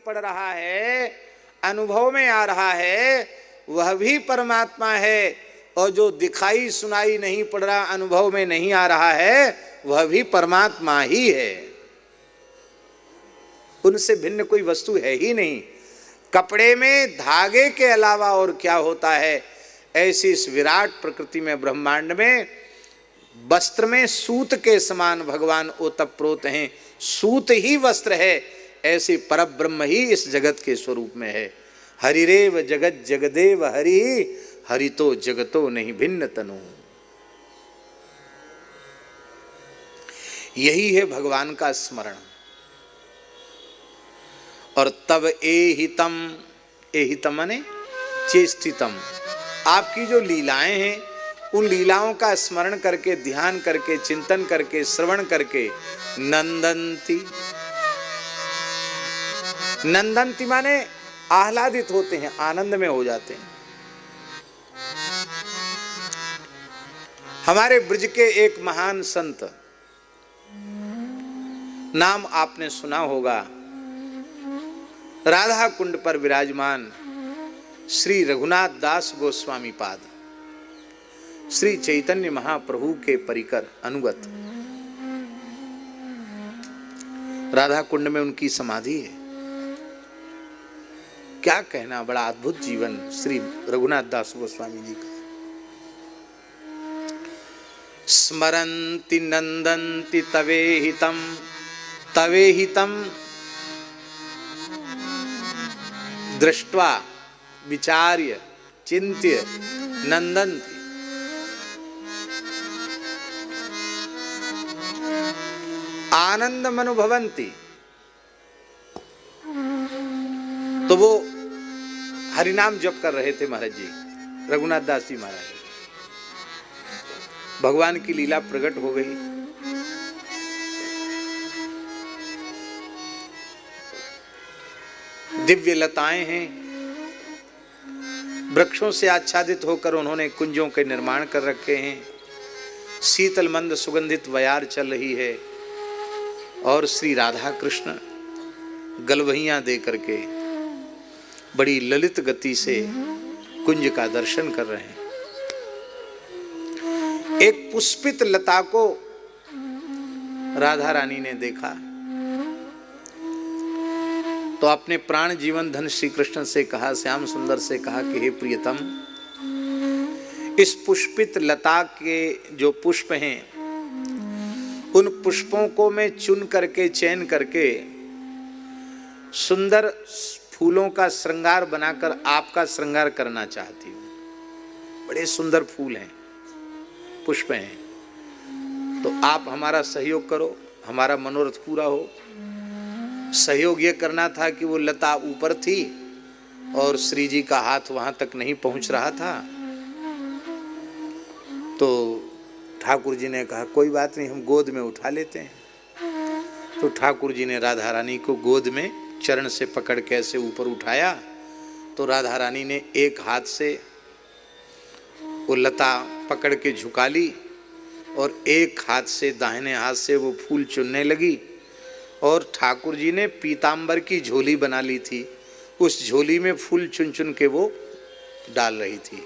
पड़ रहा है, अनुभव में आ रहा है, वह भी परमात्मा है, और जो दिखाई सुनाई नहीं पड़ रहा, अनुभव में नहीं आ रहा है, वह भी परमात्मा ही है। उनसे भिन्न कोई वस्तु है ही नहीं। कपड़े में धागे के अलावा और क्या होता है, ऐसी इस विराट प्रकृति में, ब्रह्मांड में, वस्त्र में सूत के समान भगवान ओतप्रोत हैं। सूत ही वस्त्र है, ऐसे परब्रह्म ही इस जगत के स्वरूप में है। हरिरेव जगत जगदेव हरि, हरितो जगतो नहीं भिन्न तनु। यही है भगवान का स्मरण। और तब एहितम, एहितम माने चेष्टितम, आपकी जो लीलाएं हैं, उन लीलाओं का स्मरण करके, ध्यान करके, चिंतन करके, श्रवण करके, नंदंती, नंदंती माने आह्लादित होते हैं, आनंद में हो जाते हैं। हमारे ब्रज के एक महान संत, नाम आपने सुना होगा, राधा कुंड पर विराजमान श्री रघुनाथ दास गोस्वामी पाद, श्री चैतन्य महाप्रभु के परिकर अनुगत, राधा कुंड में उनकी समाधि है। क्या कहना, बड़ा अद्भुत जीवन श्री रघुनाथ दास गोस्वामी जी का। स्मरन्ति नंदन्ति तवेहितम, तवेहितम दृष्ट्वा विचार्य चिंत्य नंदन्ति। आनंदम अनुभवन्ति। तो वो हरिनाम जप कर रहे थे महाराज जी, रघुनाथ दास जी महाराज। भगवान की लीला प्रकट हो गई। दिव्य लताएं हैं, वृक्षों से आच्छादित होकर उन्होंने कुंजों के निर्माण कर रखे हैं। शीतल मंद सुगंधित वयार चल रही है, और श्री राधा कृष्ण गलवहियां दे करके बड़ी ललित गति से कुंज का दर्शन कर रहे हैं। एक पुष्पित लता को राधा रानी ने देखा तो अपने प्राण जीवन धन श्री कृष्ण से कहा, श्याम सुंदर से कहा कि हे प्रियतम, इस पुष्पित लता के जो पुष्प हैं, उन पुष्पों को मैं चुन करके, चयन करके, सुंदर फूलों का श्रृंगार बनाकर आपका श्रृंगार करना चाहती हूँ। बड़े सुंदर फूल हैं, पुष्प हैं, तो आप हमारा सहयोग करो, हमारा मनोरथ पूरा हो। सहयोग ये करना था कि वो लता ऊपर थी और श्री जी का हाथ वहां तक नहीं पहुंच रहा था। तो ठाकुर जी ने कहा कोई बात नहीं, हम गोद में उठा लेते हैं। तो ठाकुर जी ने राधा रानी को गोद में चरण से पकड़ के ऐसे ऊपर उठाया, तो राधा रानी ने एक हाथ से वो लता पकड़ के झुका ली और एक हाथ से, दाहिने हाथ से वो फूल चुनने लगी। और ठाकुर जी ने पीतांबर की झोली बना ली थी, उस झोली में फूल चुन चुन के वो डाल रही थी।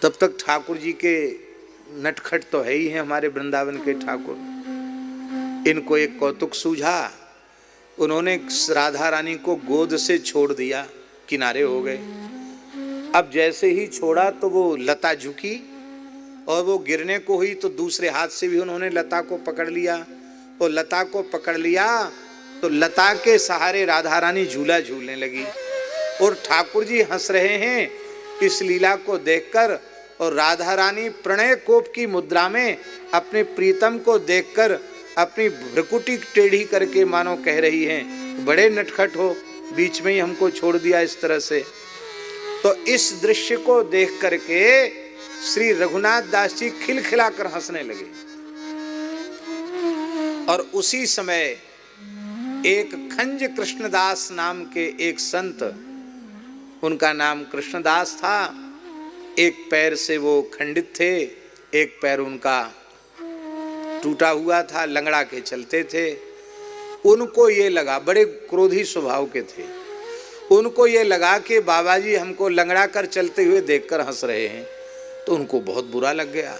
तब तक ठाकुर जी के नटखट तो है ही हैं हमारे वृंदावन के ठाकुर, इनको एक कौतुक सूझा। उन्होंने राधा रानी को गोद से छोड़ दिया, किनारे हो गए। अब जैसे ही छोड़ा तो वो लता झुकी और वो गिरने को हुई, तो दूसरे हाथ से भी उन्होंने लता को पकड़ लिया। और लता को पकड़ लिया तो लता के सहारे राधा रानी झूला झूलने लगी। और ठाकुर जी हंस रहे हैं इस लीला को देखकर, और राधा रानी प्रणय कोप की मुद्रा में अपने प्रीतम को देखकर अपनी भ्रुकुटी टेढ़ी करके मानो कह रही हैं, बड़े नटखट हो, बीच में ही हमको छोड़ दिया इस तरह से। तो इस दृश्य को देख करके श्री रघुनाथ दास जी खिलखिलाकर हंसने लगे। और उसी समय एक खंज कृष्णदास नाम के एक संत, उनका नाम कृष्णदास था, एक पैर से वो खंडित थे, एक पैर उनका टूटा हुआ था, लंगड़ा के चलते थे। उनको ये लगा, बड़े क्रोधी स्वभाव के थे, उनको ये लगा कि बाबा जी हमको लंगड़ा कर चलते हुए देखकर हंस रहे हैं, तो उनको बहुत बुरा लग गया।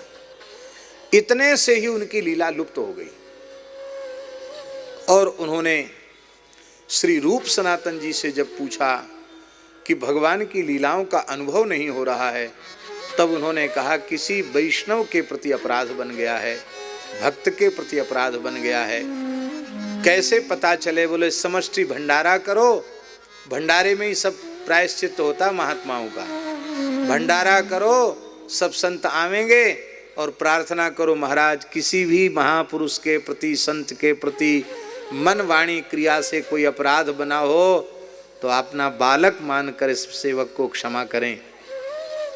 इतने से ही उनकी लीला लुप्त हो गई और उन्होंने श्री रूप सनातन जी से जब पूछा कि भगवान की लीलाओं का अनुभव नहीं हो रहा है, तब उन्होंने कहा किसी वैष्णव के प्रति अपराध बन गया है, भक्त के प्रति अपराध बन गया है। कैसे पता चले? बोले समष्टि भंडारा करो, भंडारे में ही सब प्रायश्चित होता महात्माओं का। भंडारा करो, सब संत आवेंगे और प्रार्थना करो महाराज किसी भी महापुरुष के प्रति, संत के प्रति मन वाणी क्रिया से कोई अपराध बना हो तो अपना बालक मानकर इस सेवक को क्षमा करें।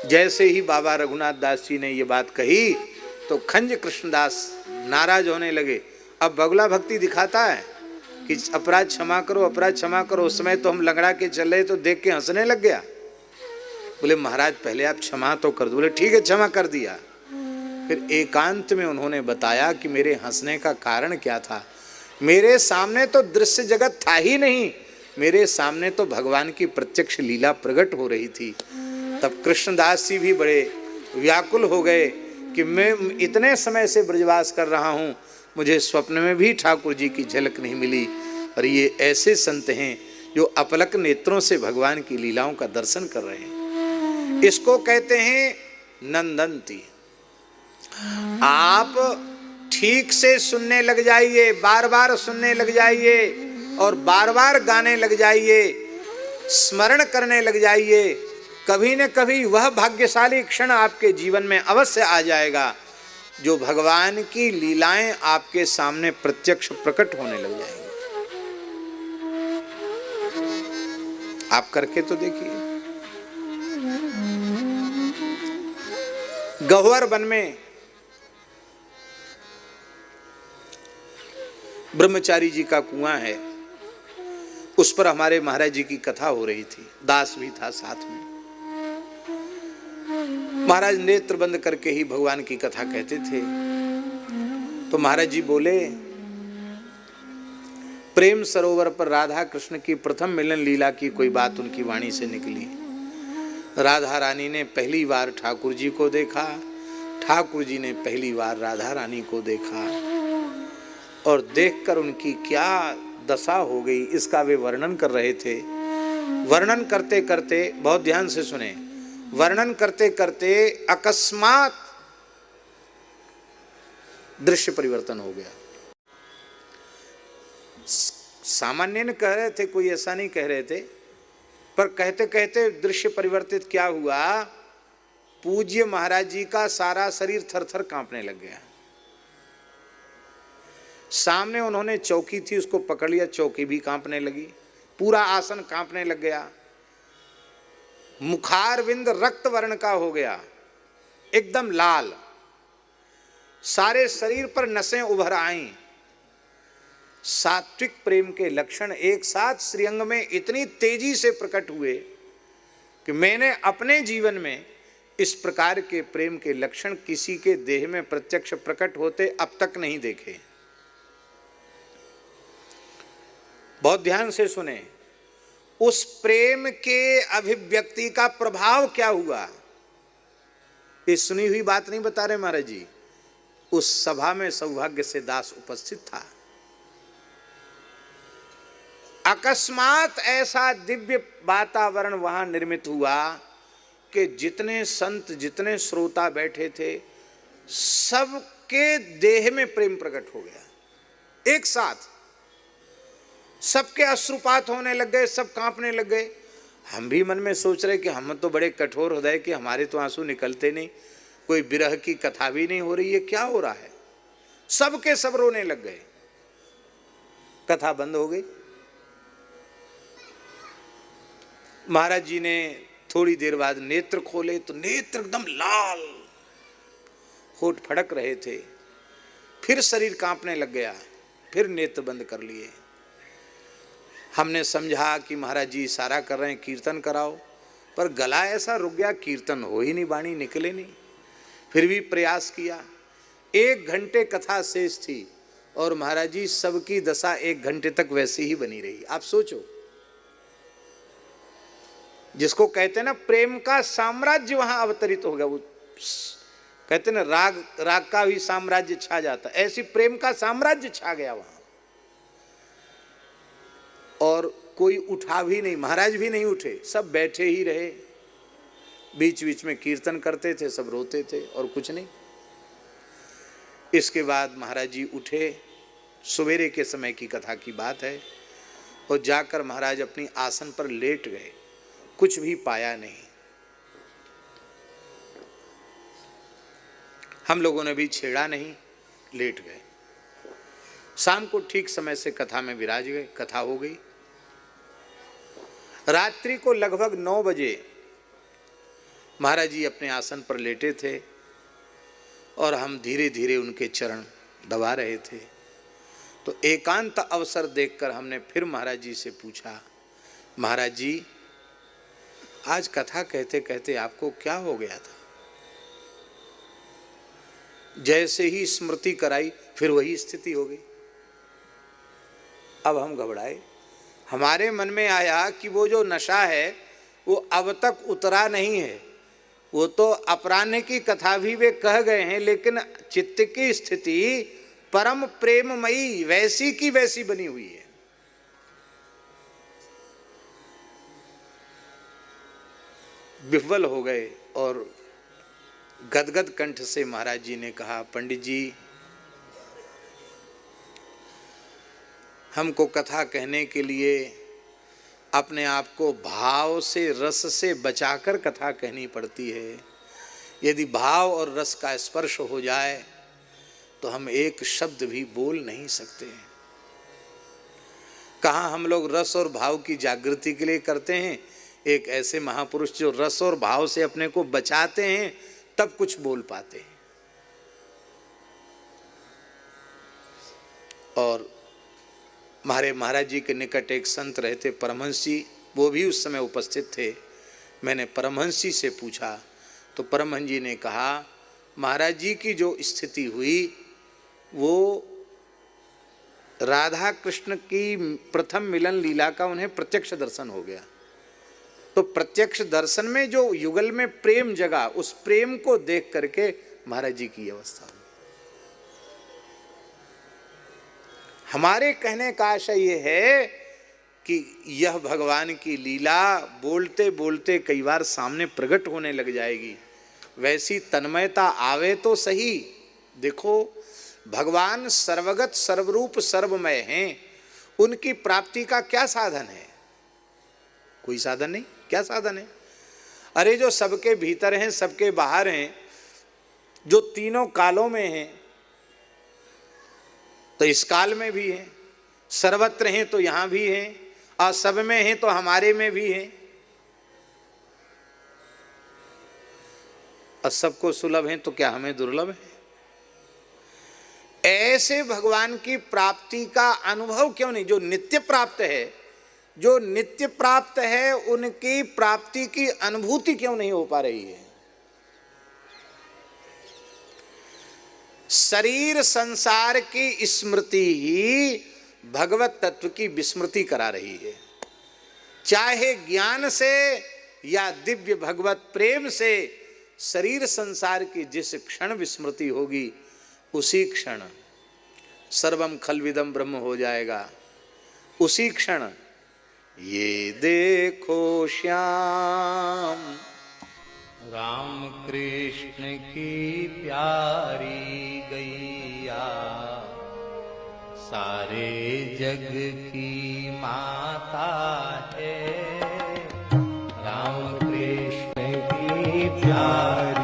जैसे ही बाबा रघुनाथ दास जी ने ये बात कही तो खंज कृष्णदास नाराज होने लगे। अब बगुला भक्ति दिखाता है कि अपराध क्षमा करो, अपराध क्षमा करो। उस समय तो हम लंगड़ा के चल रहे तो देख के हंसने लग गया। बोले महाराज पहले आप क्षमा तो कर दो। बोले ठीक है, क्षमा कर दिया। फिर एकांत में उन्होंने बताया कि मेरे हंसने का कारण क्या था। मेरे सामने तो दृश्य जगत था ही नहीं, मेरे सामने तो भगवान की प्रत्यक्ष लीला प्रकट हो रही थी। तब कृष्णदास जी भी बड़े व्याकुल हो गए कि मैं इतने समय से ब्रजवास कर रहा हूँ, मुझे स्वप्न में भी ठाकुर जी की झलक नहीं मिली, और ये ऐसे संत हैं जो अपलक नेत्रों से भगवान की लीलाओं का दर्शन कर रहे हैं। इसको कहते हैं नंदंती। आप ठीक से सुनने लग जाइए, बार बार सुनने लग जाइए और बार बार गाने लग जाइए, स्मरण करने लग जाइए। कभी न कभी वह भाग्यशाली क्षण आपके जीवन में अवश्य आ जाएगा जो भगवान की लीलाएं आपके सामने प्रत्यक्ष प्रकट होने लग जाएंगी। आप करके तो देखिए। गह्वर वन में ब्रह्मचारी जी का कुआं है, उस पर हमारे महाराज जी की कथा हो रही थी, दास भी था साथ में। महाराज नेत्र बंद करके ही भगवान की कथा कहते थे। तो महाराज जी बोले प्रेम सरोवर पर राधा कृष्ण की प्रथम मिलन लीला की कोई बात उनकी वाणी से निकली। राधा रानी ने पहली बार ठाकुर जी को देखा, ठाकुर जी ने पहली बार राधा रानी को देखा, और देखकर उनकी क्या दशा हो गई इसका वे वर्णन कर रहे थे। वर्णन करते करते, बहुत ध्यान से सुने, वर्णन करते करते अकस्मात दृश्य परिवर्तन हो गया। सामान्य न कह रहे थे, कोई ऐसा नहीं कह रहे थे, पर कहते कहते दृश्य परिवर्तित क्या हुआ, पूज्य महाराज जी का सारा शरीर थर-थर कांपने लग गया। सामने उन्होंने चौकी थी, उसको पकड़ लिया, चौकी भी कांपने लगी, पूरा आसन कांपने लग गया, मुखारविंद रक्त वर्ण का हो गया, एकदम लाल, सारे शरीर पर नसें उभर आईं। सात्विक प्रेम के लक्षण एक साथ श्रीअंग में इतनी तेजी से प्रकट हुए कि मैंने अपने जीवन में इस प्रकार के प्रेम के लक्षण किसी के देह में प्रत्यक्ष प्रकट होते अब तक नहीं देखे। बहुत ध्यान से सुने, उस प्रेम के अभिव्यक्ति का प्रभाव क्या हुआ, ये सुनी हुई बात नहीं बता रहे महाराज जी। उस सभा में सौभाग्य से दास उपस्थित था। अकस्मात ऐसा दिव्य वातावरण वहां निर्मित हुआ कि जितने संत, जितने श्रोता बैठे थे, सबके देह में प्रेम प्रकट हो गया। एक साथ सबके अश्रुपात होने लग गए, सब कांपने लग गए। हम भी मन में सोच रहे कि हम तो बड़े कठोर हृदय कि हमारे तो आंसू निकलते नहीं, कोई विरह की कथा भी नहीं हो रही है, क्या हो रहा है। सबके सब रोने लग गए। कथा बंद हो गई। महाराज जी ने थोड़ी देर बाद नेत्र खोले तो नेत्र एकदम लाल, होठ फड़क रहे थे। फिर शरीर कांपने लग गया, फिर नेत्र बंद कर लिए। हमने समझा कि महाराज जी इशारा कर रहे हैं कीर्तन कराओ, पर गला ऐसा रुक गया, कीर्तन हो ही नहीं, वाणी निकले नहीं। फिर भी प्रयास किया। 1 घंटे कथा शेष थी, और महाराज जी सबकी दशा 1 घंटे तक वैसे ही बनी रही। आप सोचो, जिसको कहते हैं ना प्रेम का साम्राज्य वहां अवतरित हो गया। वो कहते हैं ना राग का भी साम्राज्य छा जाता, ऐसी प्रेम का साम्राज्य छा गया वहां। और कोई उठा भी नहीं, महाराज भी नहीं उठे, सब बैठे ही रहे। बीच बीच में कीर्तन करते थे, सब रोते थे और कुछ नहीं। इसके बाद महाराज जी उठे, सवेरे के समय की कथा की बात है, और जाकर महाराज अपनी आसन पर लेट गए। कुछ भी पाया नहीं। हम लोगों ने भी छेड़ा नहीं, लेट गए। शाम को ठीक समय से कथा में विराज गए, कथा हो गई। रात्रि को लगभग 9 बजे महाराज जी अपने आसन पर लेटे थे और हम धीरे धीरे उनके चरण दबा रहे थे। तो एकांत अवसर देखकर हमने फिर महाराज जी से पूछा, महाराज जी आज कथा कहते कहते आपको क्या हो गया था? जैसे ही स्मृति कराई फिर वही स्थिति हो गई। अब हम घबराए। हमारे मन में आया कि वो जो नशा है वो अब तक उतरा नहीं है। वो तो अपराह्न की कथा भी वे कह गए हैं, लेकिन चित्त की स्थिति परम प्रेममयी वैसी की वैसी बनी हुई है। विह्वल हो गए और गदगद कंठ से महाराज जी ने कहा, पंडित जी हमको कथा कहने के लिए अपने आप को भाव से रस से बचाकर कथा कहनी पड़ती है। यदि भाव और रस का स्पर्श हो जाए तो हम एक शब्द भी बोल नहीं सकते। कहाँ हम लोग रस और भाव की जागृति के लिए करते हैं। एक ऐसे महापुरुष जो रस और भाव से अपने को बचाते हैं तब कुछ बोल पाते हैं। और हमारे महाराज जी के निकट एक संत रहते परमहंस जी, वो भी उस समय उपस्थित थे। मैंने परमहंस जी से पूछा तो परमहंस जी ने कहा, महाराज जी की जो स्थिति हुई वो राधा कृष्ण की प्रथम मिलन लीला का उन्हें प्रत्यक्ष दर्शन हो गया। तो प्रत्यक्ष दर्शन में जो युगल में प्रेम जगा, उस प्रेम को देख करके महाराज जी की अवस्था हुई। हमारे कहने का आशय ये है कि यह भगवान की लीला बोलते बोलते कई बार सामने प्रकट होने लग जाएगी। वैसी तन्मयता आवे तो सही। देखो भगवान सर्वगत सर्वरूप सर्वमय हैं, उनकी प्राप्ति का क्या साधन है? कोई साधन नहीं। क्या साधन है? अरे जो सबके भीतर हैं, सबके बाहर हैं, जो तीनों कालों में हैं, तो इस काल में भी हैं, सर्वत्र हैं तो यहां भी हैं, और सब में हैं तो हमारे में भी हैं, और सबको सुलभ हैं तो क्या हमें दुर्लभ है? ऐसे भगवान की प्राप्ति का अनुभव क्यों नहीं? जो नित्य प्राप्त है, जो नित्य प्राप्त है, उनकी प्राप्ति की अनुभूति क्यों नहीं हो पा रही है? शरीर संसार की स्मृति ही भगवत तत्व की विस्मृति करा रही है। चाहे ज्ञान से या दिव्य भगवत प्रेम से शरीर संसार की जिस क्षण विस्मृति होगी, उसी क्षण सर्वम खलविदम ब्रह्म हो जाएगा। उसी क्षण ये देखो श्याम राम कृष्ण की प्यारी गैया, सारे जग की माता है। राम कृष्ण की प्यारी